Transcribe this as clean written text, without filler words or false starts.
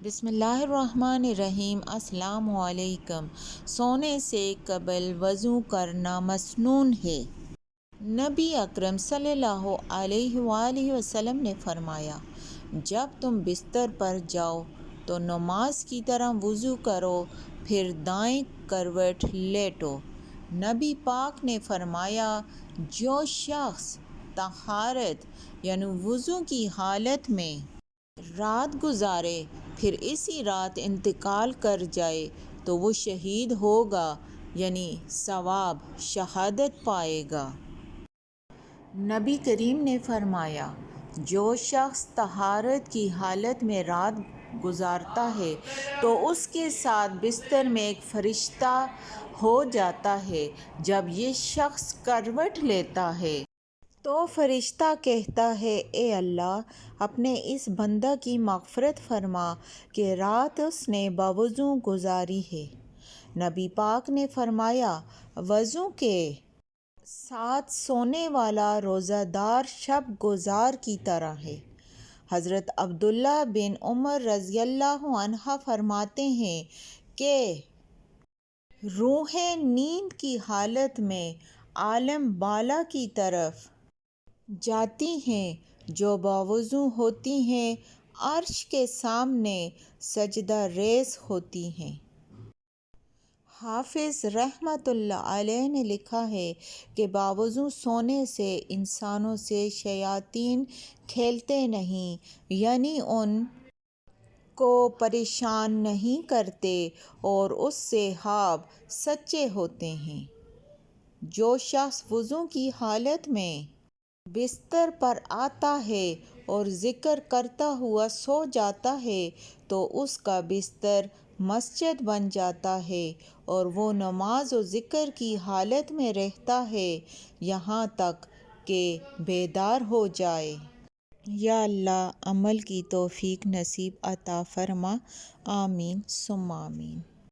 بسم اللہ الرحمن الرحیم۔ السلام علیکم۔ سونے سے قبل وضو کرنا مسنون ہے۔ نبی اکرم صلی اللہ علیہ وآلہ وسلم نے فرمایا، جب تم بستر پر جاؤ تو نماز کی طرح وضو کرو، پھر دائیں کروٹ لیٹو۔ نبی پاک نے فرمایا، جو شخص طہارت یعنی وضو کی حالت میں رات گزارے پھر اسی رات انتقال کر جائے تو وہ شہید ہوگا، یعنی ثواب شہادت پائے گا۔ نبی کریم نے فرمایا، جو شخص طہارت کی حالت میں رات گزارتا ہے تو اس کے ساتھ بستر میں ایک فرشتہ ہو جاتا ہے۔ جب یہ شخص کروٹ لیتا ہے تو فرشتہ کہتا ہے، اے اللہ، اپنے اس بندہ کی مغفرت فرما کہ رات اس نے باوضو گزاری ہے۔ نبی پاک نے فرمایا، وضو کے ساتھ سونے والا روزہ دار شب گزار کی طرح ہے۔ حضرت عبداللہ بن عمر رضی اللہ عنہ فرماتے ہیں کہ روحیں نیند کی حالت میں عالم بالا کی طرف جاتی ہیں، جو باوضو ہوتی ہیں، عرش کے سامنے سجدہ ریز ہوتی ہیں۔ حافظ رحمۃ اللہ علیہ نے لکھا ہے کہ باوضو سونے سے انسانوں سے شیاطین کھیلتے نہیں، یعنی ان کو پریشان نہیں کرتے اور اس سے خواب سچے ہوتے ہیں۔ جو شخص وضو کی حالت میں بستر پر آتا ہے اور ذکر کرتا ہوا سو جاتا ہے تو اس کا بستر مسجد بن جاتا ہے اور وہ نماز و ذکر کی حالت میں رہتا ہے یہاں تک کہ بیدار ہو جائے۔ یا اللہ، عمل کی توفیق نصیب عطا فرما۔ آمین ثم آمین۔